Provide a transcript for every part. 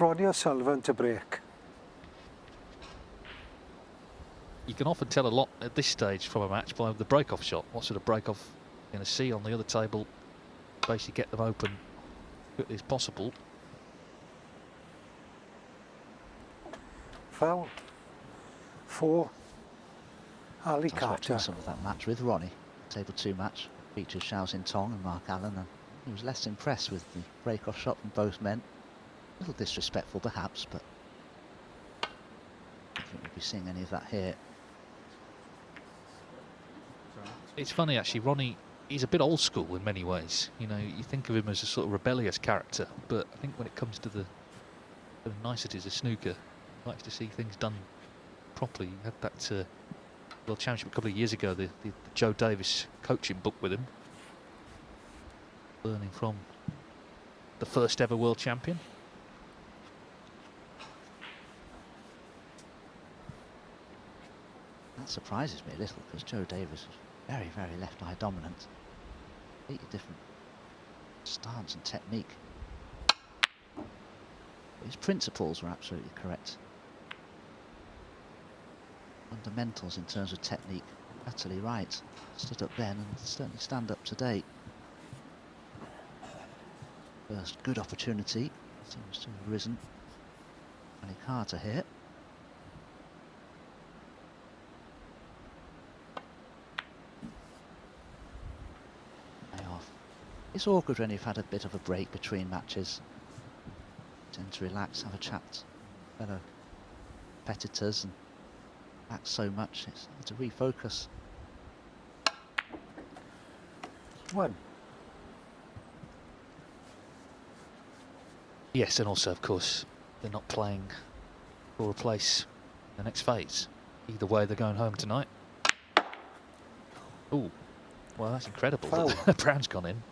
Ronnie or Sullivan to break. You can often tell a lot at this stage from a match by the break-off shot. What sort of break-off you're going to see on the other table. Basically get them open as quickly as possible. Foul. 4. Ali I was watching Carter. some of that match with Ronnie. Table 2 match features Xiao Xin Tong and Mark Allen, and he was less impressed with the break-off shot from both men. A little disrespectful perhaps, but I don't think we'll be seeing any of that here. It's funny actually, Ronnie, he's a bit old school in many ways. You know, you think of him as a sort of rebellious character, but I think when it comes to the niceties of snooker, he likes to see things done properly. He had that World Championship a couple of years ago, the Joe Davis coaching book with him, learning from the first ever world champion. That surprises me a little, because Joe Davis was very, very left eye dominant. Completely different stance and technique. But his principles were absolutely correct. Fundamentals in terms of technique, utterly right. Stood up then and certainly stand up today. First good opportunity seems to have risen. Ali Carter here. Off. It's awkward when you've had a bit of a break between matches. Tend to relax, have a chat with fellow competitors, and relax so much it's hard to refocus. 1. Yes, and also of course they're not playing for a place in the next phase. Either way, they're going home tonight. Oh, well, that's incredible. Brown's gone in.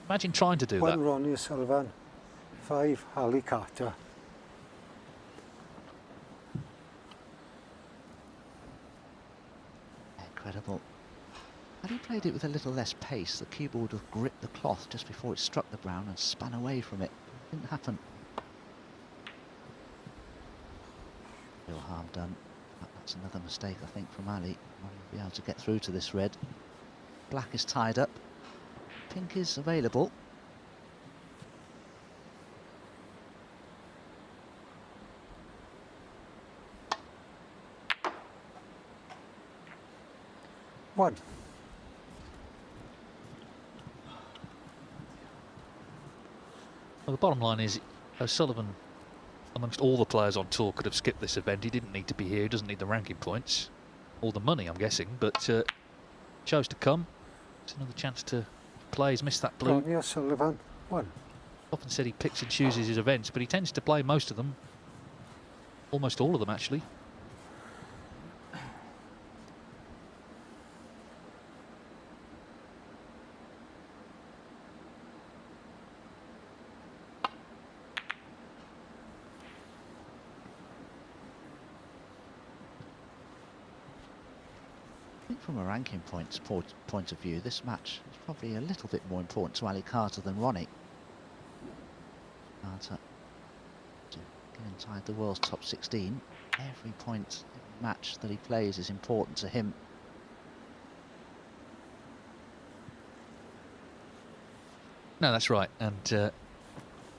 Imagine trying to do 1 that. Ronnie Sullivan. 5 Ali Carter. Incredible. Had he played it with a little less pace, the cue ball would have gripped the cloth just before it struck the brown and spun away from it. It didn't happen. Real harm done. That's another mistake, I think, from Ali. Won't be able to get through to this red. Black is tied up. Pink is available. One. Well, the bottom line is, Sullivan, amongst all the players on tour, could have skipped this event. He didn't need to be here. He doesn't need the ranking points or the money, I'm guessing, but chose to come. It's another chance to play. He's missed that blue. Ronnie Sullivan. 1. Often said he picks and chooses his events, but he tends to play most of them. Almost all of them, actually. From a ranking points point of view, this match is probably a little bit more important to Ali Carter than Ronnie. Carter to get inside the world's top 16. Every point, every match that he plays is important to him. No, that's right, and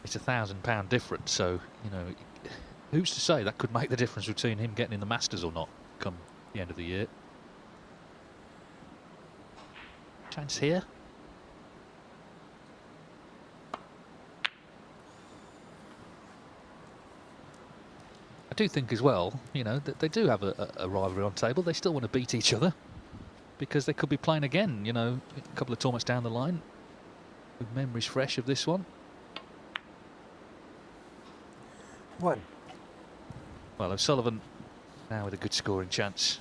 it's £1,000 difference. So you know, who's to say that could make the difference between him getting in the Masters or not come the end of the year? Chance here. I do think as well, you know, that they do have a rivalry on table. They still want to beat each other because they could be playing again, you know, a couple of tournaments down the line with memories fresh of this one. 1. Well, O'Sullivan now with a good scoring chance.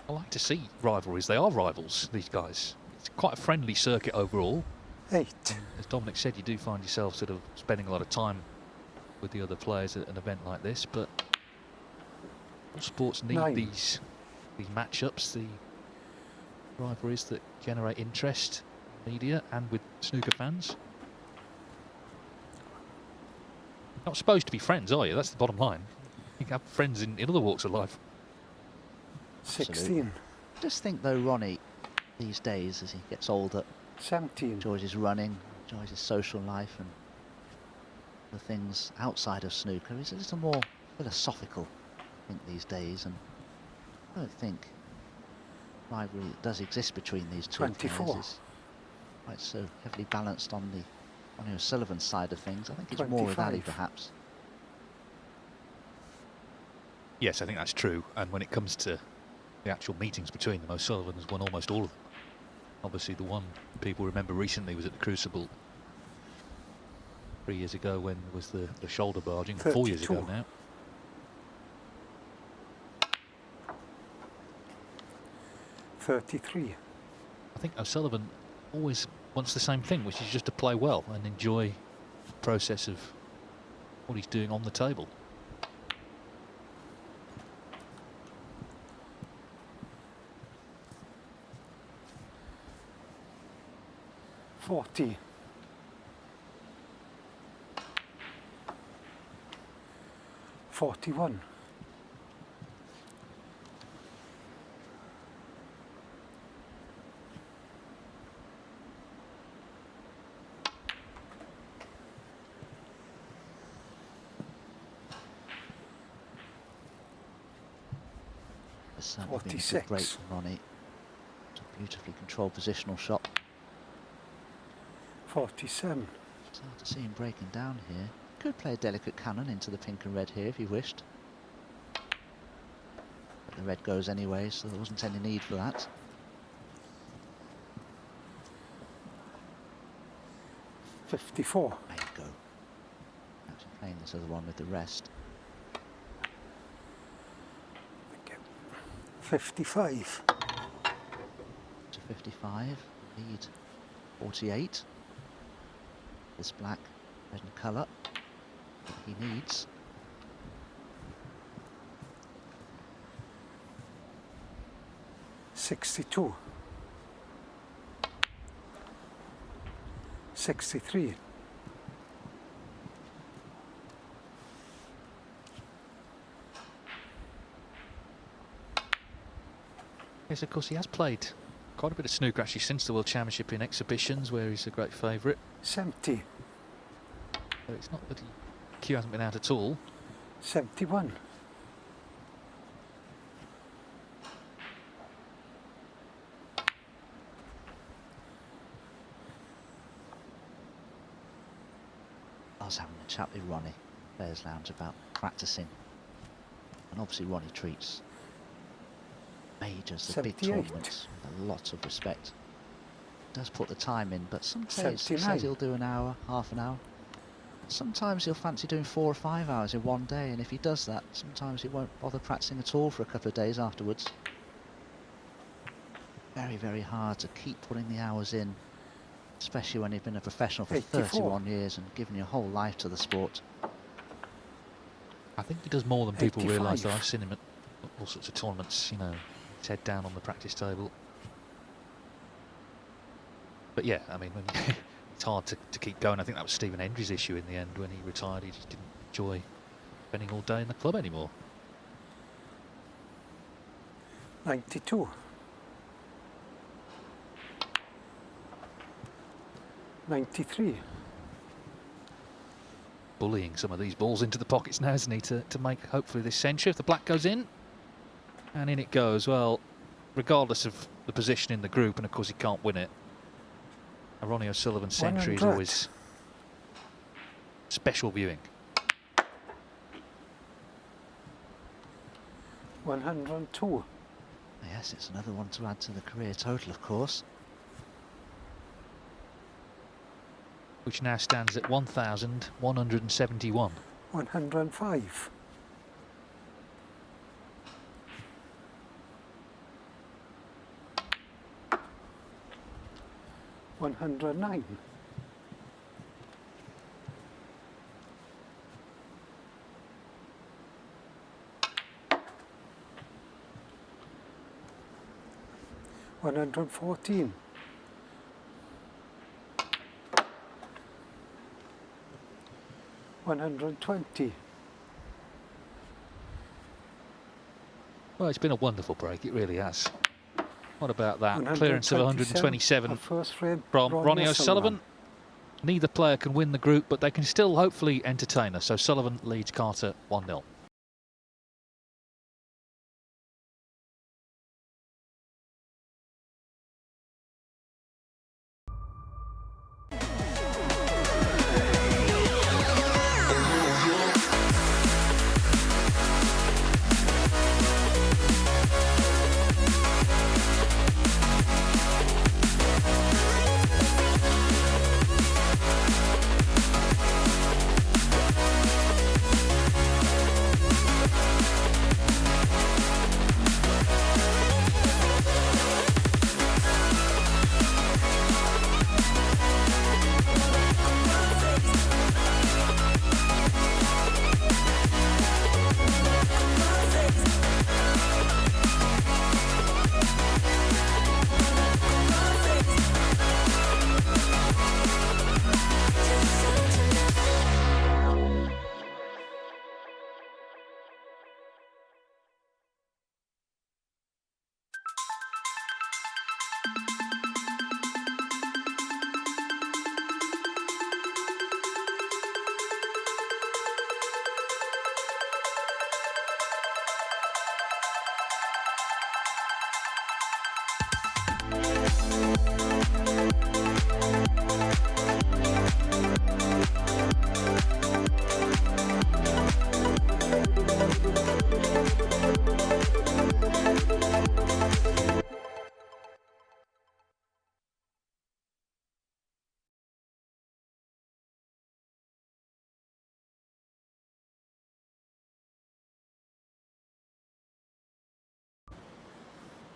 I like to see rivalries. They are rivals, these guys. It's quite a friendly circuit overall. 8. As Dominic said, you do find yourself sort of spending a lot of time with the other players at an event like this, but all sports need 9. these matchups, the rivalries that generate interest, media and with snooker fans. Not supposed to be friends, are you? That's the bottom line. You can have friends in other walks of life. 16. Just think though, Ronnie, these days as he gets older, 17. enjoys his running, enjoys his social life and the things outside of snooker. He's a little more philosophical, I think, these days, and I don't think rivalry that does exist between these two 24. players is quite so heavily balanced on the Ronnie O'Sullivan side of things. I think it's more with 25. Ali, perhaps. Yes, I think that's true. And when it comes to the actual meetings between them, O'Sullivan has won almost all of them. Obviously, the one people remember recently was at the Crucible 3 years ago when there was the shoulder barging, 4 years ago 32. now. 33. I think O'Sullivan always wants the same thing, which is just to play well and enjoy the process of what he's doing on the table. 40. 41. 46. Great from Ronnie. It's a beautifully controlled positional shot. 47. It's hard to see him breaking down here. Could play a delicate cannon into the pink and red here if he wished. But the red goes anyway, so there wasn't any need for that. 54. There you go. Actually playing this other one with the rest. 55. To 55. Lead 48. This black, red in colour. What he needs. $62. 63. Yes, of course, he has played quite a bit of snooker actually since the World Championship in exhibitions, where he's a great favourite. 70. So it's not that Q hasn't been out at all. 71. I was having a chat with Ronnie, Players Lounge, about practicing. And obviously Ronnie treats majors, the big 78. tournaments, with a lot of respect. Does put the time in, but sometimes he 79. says he'll do an hour, half an hour. Sometimes he'll fancy doing 4 or 5 hours in one day, and if he does that, sometimes he won't bother practicing at all for a couple of days afterwards. Very, very hard to keep putting the hours in, especially when you've been a professional for 84. 31 years and given your whole life to the sport. I think he does more than people 85. realise. I've seen him at all sorts of tournaments, you know, his head down on the practice table. But yeah, I mean, when it's hard to keep going. I think that was Stephen Hendry's issue in the end when he retired. He just didn't enjoy spending all day in the club anymore. 92. 93. Bullying some of these balls into the pockets now, isn't he, to make hopefully this century. If the black goes in, and in it goes, well, regardless of the position in the group, and of course he can't win it, a Ronnie O'Sullivan century is 100. always special viewing. 102. Yes, it's another one to add to the career total, of course. Which now stands at 1,171. 105. 109. 114. 120. Well, it's been a wonderful break, it really has. What about that? 127, Clearance of 127 a first frame from Ronnie O'Sullivan. Neither player can win the group, but they can still hopefully entertain us. So Sullivan leads Carter 1-0.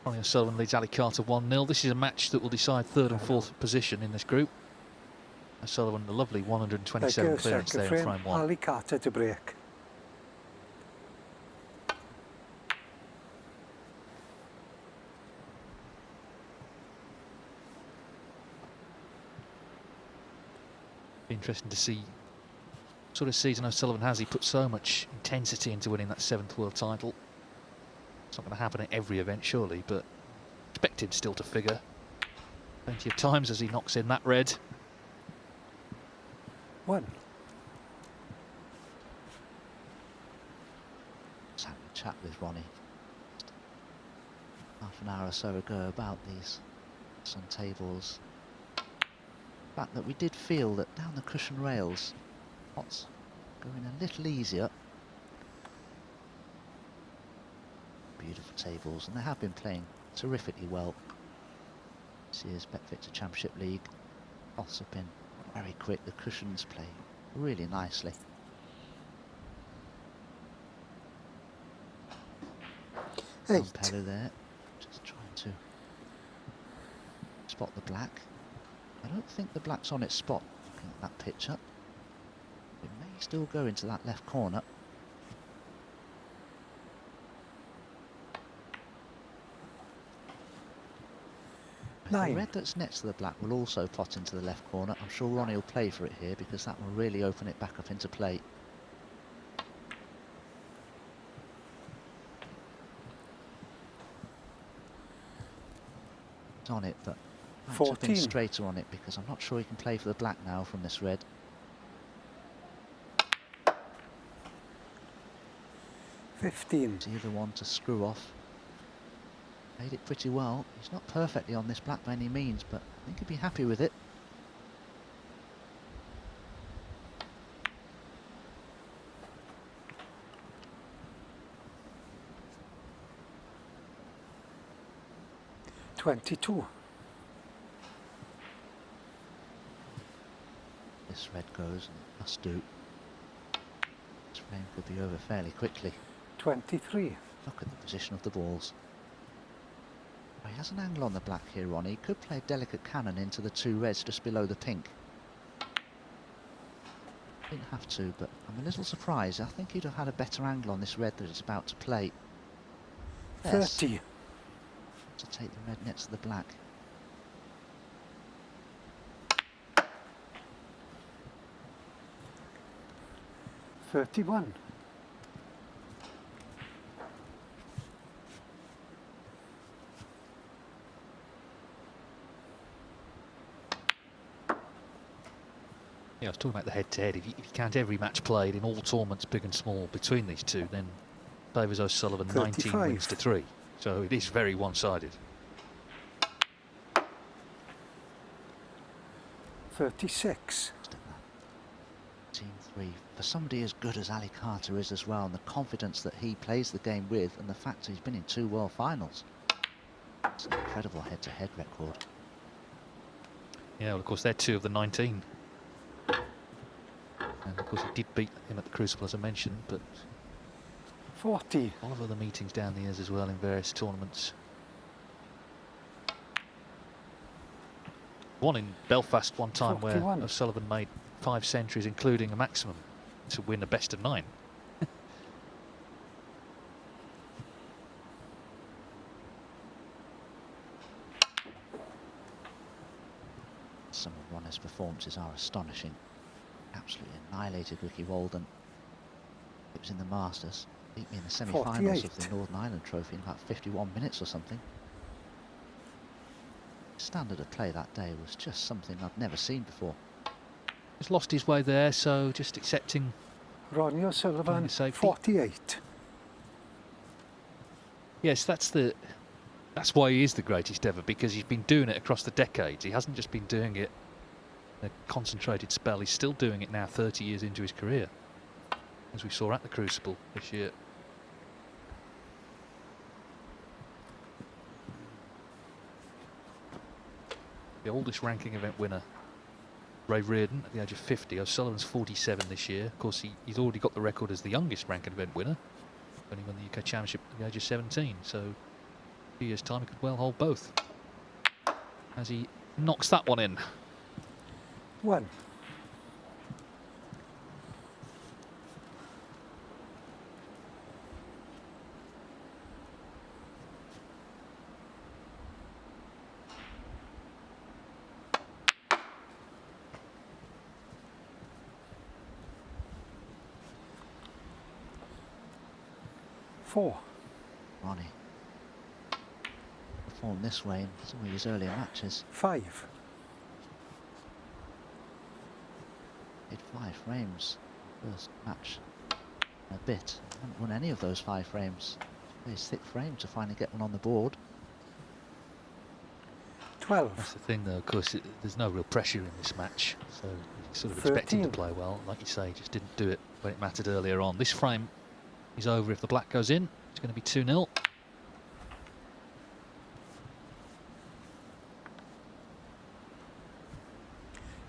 Ronnie O'Sullivan leads Ali Carter 1-0. This is a match that will decide third and fourth position in this group. O'Sullivan, a lovely 127 clearance there in frame one. Ali Carter to break. Be interesting to see what sort of season O'Sullivan has. He put so much intensity into winning that 7th world title. It's not going to happen at every event, surely, but expect him still to figure plenty of times as he knocks in that red. One. Just having a chat with Ronnie half an hour or so ago about these sun tables. The fact that we did feel that down the cushion rails, pots going a little easier. Beautiful tables, and they have been playing terrifically well. This year's Betfactor Championship League. Pots have been very quick. The cushions play really nicely. Pello there, just trying to spot the black. I don't think the black's on its spot. Looking at that picture, it may still go into that left corner. The red that's next to the black will also plot into the left corner. I'm sure Ronnie will play for it here because that will really open it back up into play. It's on it, but I have to think straighter on it because I'm not sure he can play for the black now from this red. 15. It's either one to screw off. Made it pretty well. He's not perfectly on this black by any means, but I think he'd be happy with it. $22. This red goes, and it must do. This frame could be over fairly quickly. 23. Look at the position of the balls. He has an angle on the black here, Ronnie. He could play a delicate cannon into the two reds just below the pink. Didn't have to, but I'm a little surprised. I think he'd have had a better angle on this red that it's about to play. Yes. 30. To take the red next to the black. 31. Yeah, I was talking about the head-to-head. If you count every match played in all tournaments, big and small, between these two, then favours O'Sullivan 19 35. wins to 3. So it is very one-sided. 36. Team 3. For somebody as good as Ali Carter is as well, and the confidence that he plays the game with, and the fact that he's been in 2 World Finals. It's an incredible head-to-head record. Yeah, well, of course, they're 2 of the 19. And of course, he did beat him at the Crucible, as I mentioned, but 40. a lot of other meetings down the years as well in various tournaments. One in Belfast one time 41. where O'Sullivan made 5 centuries, including a maximum, to win a best of 9. Some of Ronnie's performances are astonishing. Absolutely annihilated Ricky Walden. It was in the Masters. Beat me in the semi-finals of the 48. Northern Ireland Trophy in about 51 minutes or something. Standard of play that day was just something I've never seen before. He's lost his way there, so just accepting. Ronnie O'Sullivan, Safety. 48. Yes, that's why he is the greatest ever, because he's been doing it across the decades. He hasn't just been doing it in a concentrated spell. He's still doing it now 30 years into his career, as we saw at the Crucible this year. The oldest ranking event winner, Ray Reardon, at the age of 50. O'Sullivan's 47 this year. Of course, he's already got the record as the youngest ranking event winner, when he won the UK Championship at the age of 17. So, in a few years' time, he could well hold both. As he knocks that one in. 1. 4. Ronnie performed this way in some of his earlier matches. 5. Did 5 frames. First match in a bit. Haven't won any of those 5 frames. Very thick frame to finally get one on the board. 12. That's the thing, though, of course, there's no real pressure in this match, so you sort of expect him to 13. play well. Like you say, he just didn't do it when it mattered earlier on. This frame is over if the black goes in. It's going to be 2-0.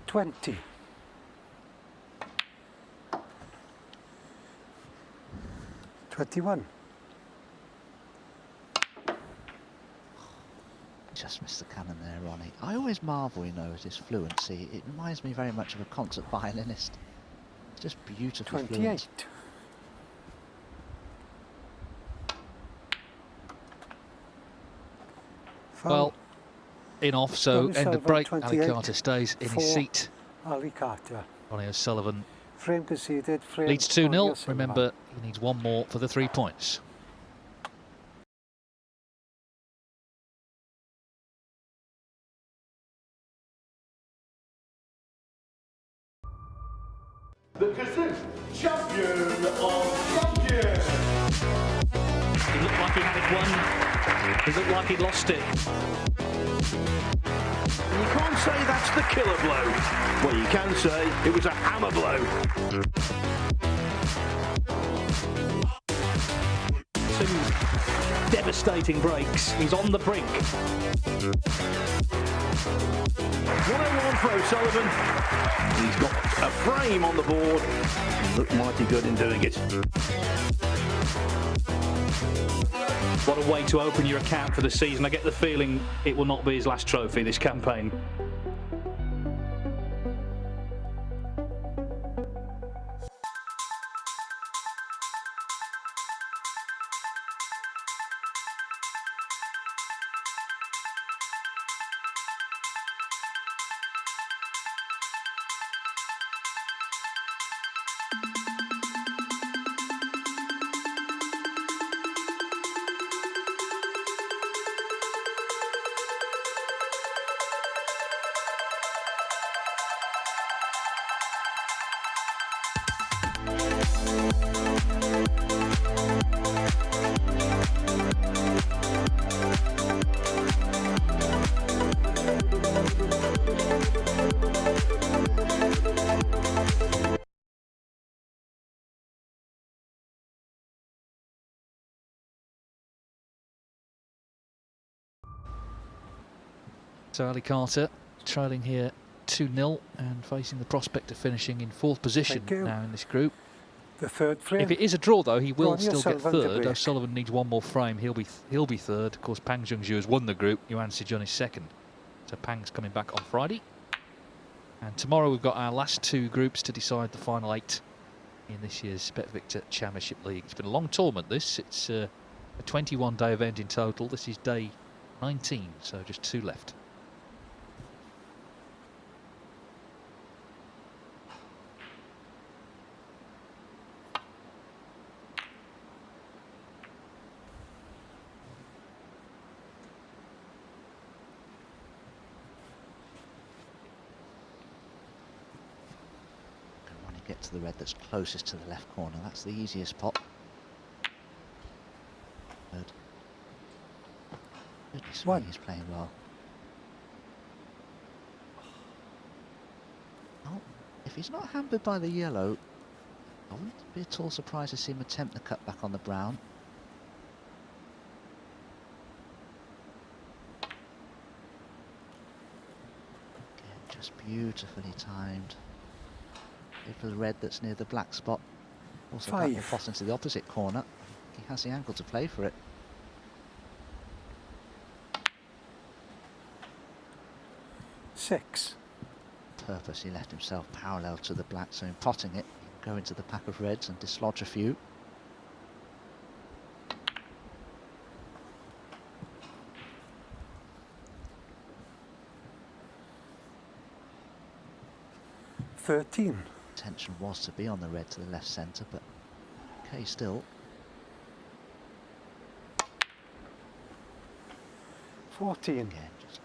$20. 21. Just missed the cannon there, Ronnie. I always marvel, you know, at his fluency. It reminds me very much of a concert violinist. It's just beautifully 28. fluent. Well, in off, so Ronnie end of O'Sullivan, break. Ali 28, Carter stays in his 4. seat. Ali Carter. Ronnie O'Sullivan Frame conceded. Frame leads Ronnie 2-0. O'Sullivan. Remember, he needs 1 more for the 3 points. The Kazoo champion of champions. It looked like he had won. It looked like he'd lost it. You can't say that's the killer blow. Well, you can say it was a hammer blow. 2 devastating breaks. He's on the brink. 101 for O'Sullivan. He's got a frame on the board. He looked mighty good in doing it. What a way to open your account for the season. I get the feeling it will not be his last trophy this campaign. So Ali Carter trailing here 2-0 and facing the prospect of finishing in 4th position Thank you. now in this group. The third frame. If it is a draw, though, he will Ronnie still get O'Sullivan to third. break. O'Sullivan needs one more frame. He'll be third. Of course, Pang Junhui has won the group. Yuan Sijun is second. So Pang's coming back on Friday. And tomorrow we've got our last 2 groups to decide the final 8 in this year's BetVictor Championship League. It's been a long tournament, this. It's a 21-day event in total. This is day 19, so just 2 left. Get to the red that's closest to the left corner. That's the easiest pot. Good. Goodness me, he's playing well. Oh, if he's not hampered by the yellow, I wouldn't be at all surprised to see him attempt the cut back on the brown. Again, just beautifully timed. For the red that's near the black spot. Also that will toss into the opposite corner. He has the angle to play for it. 6. Purpose, he left himself parallel to the black, so in potting it, he can go into the pack of reds and dislodge a few. Intention was to be on the red to the left centre, but okay still. 14. Again, just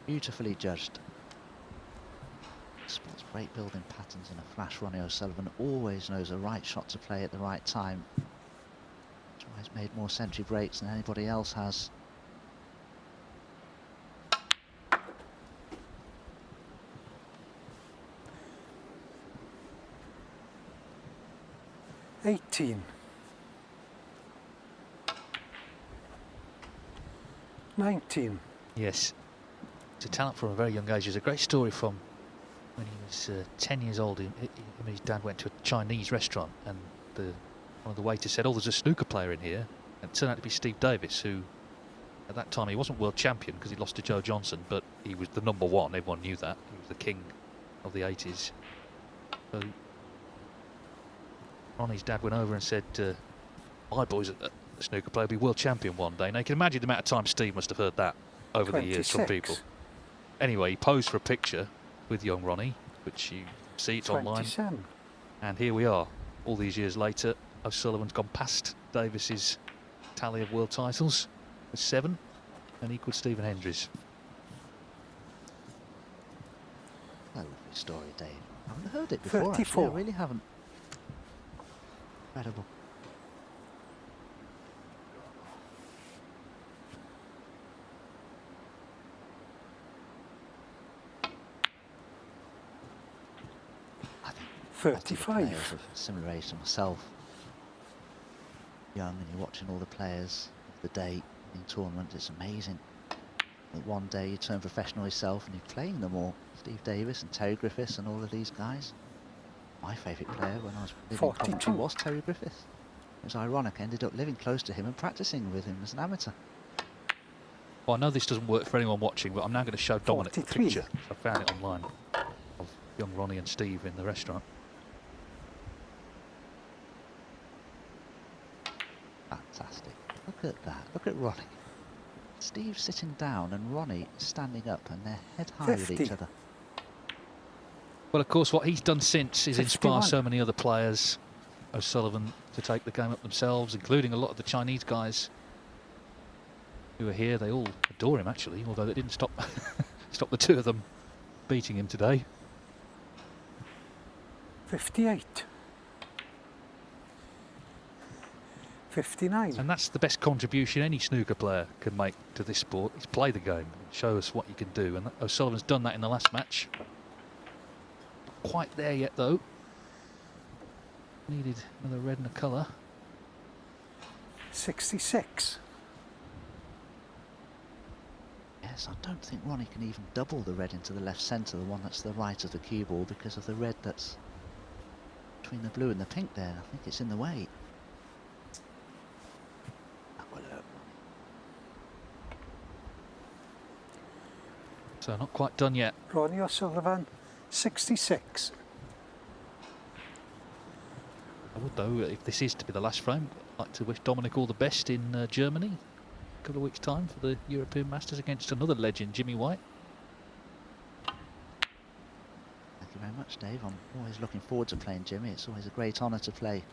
beautifully judged. Spots great building patterns in a flash. Ronnie O'Sullivan always knows the right shot to play at the right time. He's always made more century breaks than anybody else has. $18. 19. Yes, it's a talent from a very young age. There's a great story from when he was 10 years old. Him and his dad went to a Chinese restaurant, and one of the waiters said, "Oh, there's a snooker player in here." And it turned out to be Steve Davis, who at that time he wasn't world champion because he lost to Joe Johnson, but he was the #1. Everyone knew that. He was the king of the 80s. So Ronnie's dad went over and said, "My boy's a snooker player, will be world champion one day." Now you can imagine the amount of time Steve must have heard that over 26. the years from people. Anyway, he posed for a picture with young Ronnie, which you see, it's 27. online. And here we are, all these years later. O'Sullivan's gone past Davis's tally of world titles with 7 and equalled Stephen Hendry's. A lovely story, Dave. I haven't heard it before. 34. Actually. I really haven't. Incredible. I think 35. players of similar age to myself, young, and you're watching all the players of the day in tournament. It's amazing that one day you turn professional yourself and you're playing them all. Steve Davis and Terry Griffiths and all of these guys. My favourite player when I was living in Coventry was Terry Griffiths. It was ironic, I ended up living close to him and practising with him as an amateur. Well, I know this doesn't work for anyone watching, but I'm now going to show Dominic the 43. picture. I found it online of young Ronnie and Steve in the restaurant. Fantastic. Look at that. Look at Ronnie. Steve sitting down and Ronnie standing up, and they're head high with 50. each other. Well, of course, what he's done since is 61. inspire so many other players, O'Sullivan, to take the game up themselves, including a lot of the Chinese guys who are here. They all adore him, actually, although they didn't stop stop the 2 of them beating him today. 58. 59. And that's the best contribution any snooker player can make to this sport, is play the game, show us what you can do. And O'Sullivan's done that in the last match. Not quite there yet, though. Needed another red and a colour. 66. Yes, I don't think Ronnie can even double the red into the left centre, the one that's the right of the cue ball, because of the red that's between the blue and the pink there. I think it's in the way. That will hurt. So not quite done yet. Ronnie O'Sullivan, 66. I would, though, if this is to be the last frame, I'd like to wish Dominic all the best in Germany. A couple of weeks' time for the European Masters against another legend, Jimmy White. Thank you very much, Dave. I'm always looking forward to playing Jimmy. It's always a great honour to play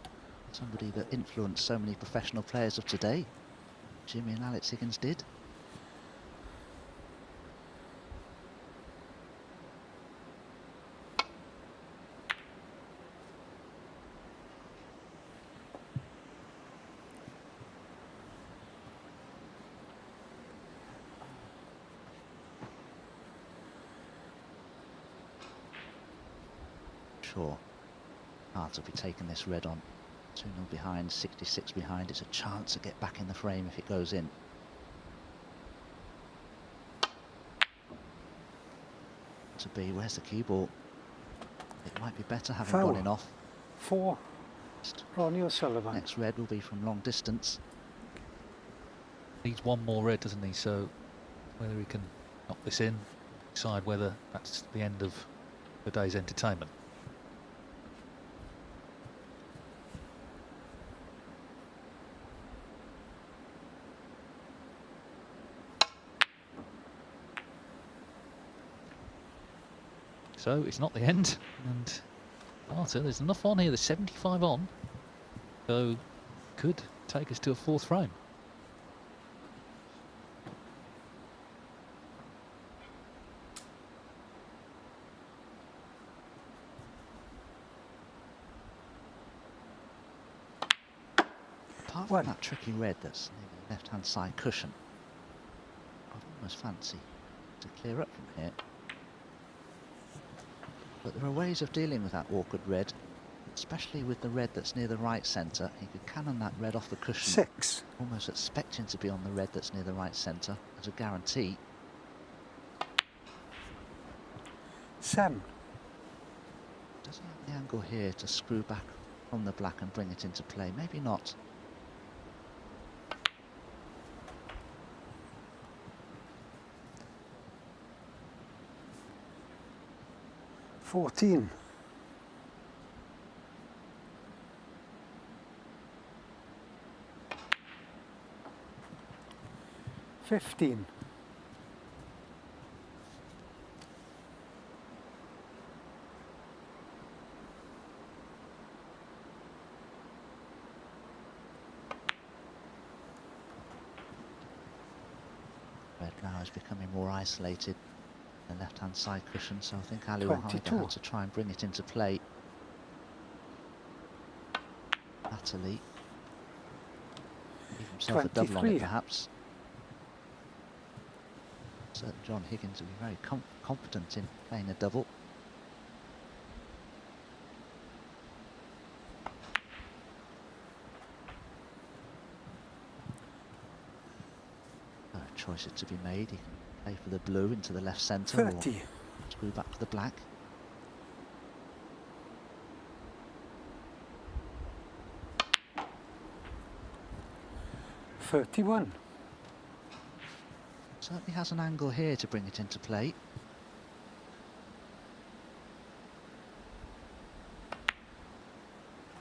somebody that influenced so many professional players of today. Jimmy and Alex Higgins did. Sure. Hard to be taking this red on. 2-0 behind, 66 behind. It's a chance to get back in the frame if it goes in. To be, where's the cue ball? It might be better having Foul. gone in off. 4. Ronnie O'Sullivan. Next red will be from long distance. Needs one more red, doesn't he? So whether he can knock this in, decide whether that's the end of the day's entertainment. So it's not the end, and Arthur, there's enough on here. There's 75 on, so could take us to a fourth frame. Apart from that tricky red that's near the left-hand side cushion, I'd almost fancy to clear up from here. But there are ways of dealing with that awkward red, especially with the red that's near the right centre. He could cannon that red off the cushion, 6. almost expecting to be on the red that's near the right centre as a guarantee. 7. Does he have the angle here to screw back from the black and bring it into play? Maybe not. $14. 15. 'Red now is becoming more isolated. The left-hand side cushion, so I think Ali will either 22. have to try and bring it into play. Latterly, give himself a double on it 23. perhaps. Certain John Higgins will be very confident in playing a double. Choices to be made. He can play for the blue into the left centre, or 30. screw back to the black. $31. Certainly has an angle here to bring it into play.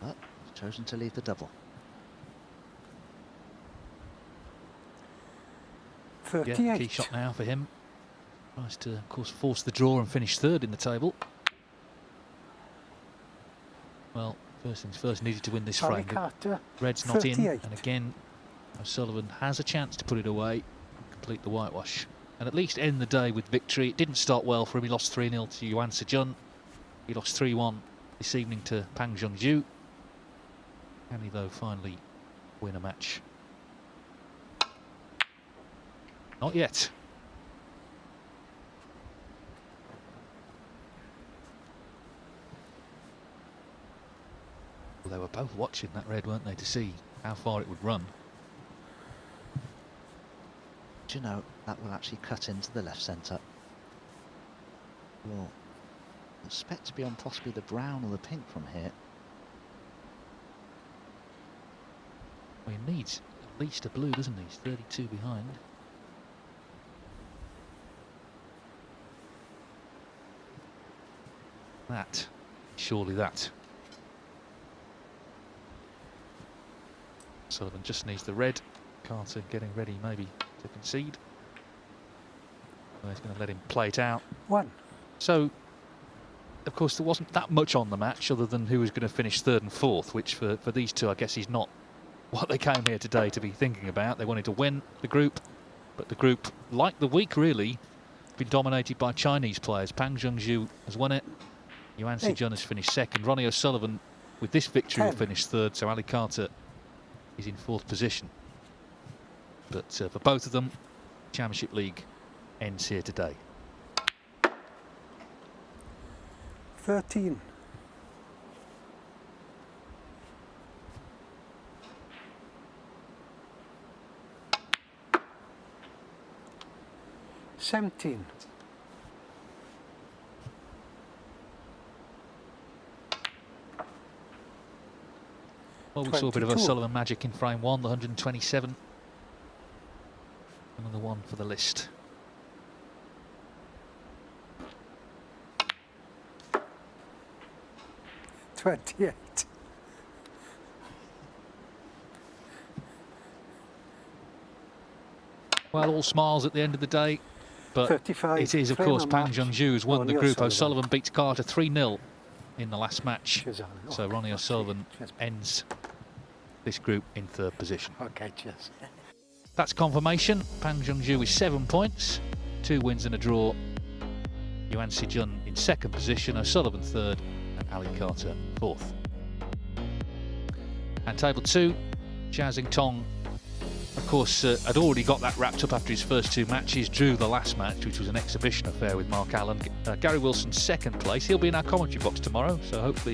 But he's chosen to leave the double. 38. Yeah, key shot now for him. Tries to, of course, force the draw and finish third in the table. Well, first things first, needed to win this Sally frame. Carter, Red's not in, 38. and again, O'Sullivan has a chance to put it away, complete the whitewash, and at least end the day with victory. It didn't start well for him. He lost 3-0 to Yuan Sejun. He lost 3-1 this evening to Pang Zhongzhu. Can he, though, finally win a match. Not yet. Well, they were both watching that red, weren't they, to see how far it would run. Do you know, that will actually cut into the left centre. Well, expect to be on possibly the brown or the pink from here. Well, he needs at least a blue, doesn't he? He's 32 behind. That, surely that. Sullivan just needs the red. Carter getting ready maybe to concede. Well, he's going to let him play it out. 1. So, of course, there wasn't that much on the match other than who was going to finish 3rd and 4th, which for these two, I guess, is not what they came here today to be thinking about. They wanted to win the group, but the group, like the week really, been dominated by Chinese players. Pang Junhui has won it. Yuan Sijun has finished 2nd. Ronnie O'Sullivan, with this victory, will finish 3rd. So Ali Carter is in 4th position. But for both of them, Championship League ends here today. 13. $17. Well, we saw a bit of 22. O'Sullivan magic in frame 1, the 127. Another one for the list. $28. Well, all smiles at the end of the day, but 35. it is, of Frame course, and Pang match. Junhui who's won the Ronnie group. O'Sullivan. O'Sullivan beats Carter 3-0 in the last match. Cheers, Alan. So Okay, Ronnie that's O'Sullivan it. Cheers. ends this group in 3rd position. Okay, cheers. That's confirmation. Pang Junhui with 7 points, 2 wins and a draw. Yuan Sijun in 2nd position, O'Sullivan 3rd, and Ali Carter 4th. And table 2, Xiao Tong, of course, had already got that wrapped up after his first 2 matches, drew the last match, which was an exhibition affair with Mark Allen. Gary Wilson's 2nd place. He'll be in our commentary box tomorrow, so hopefully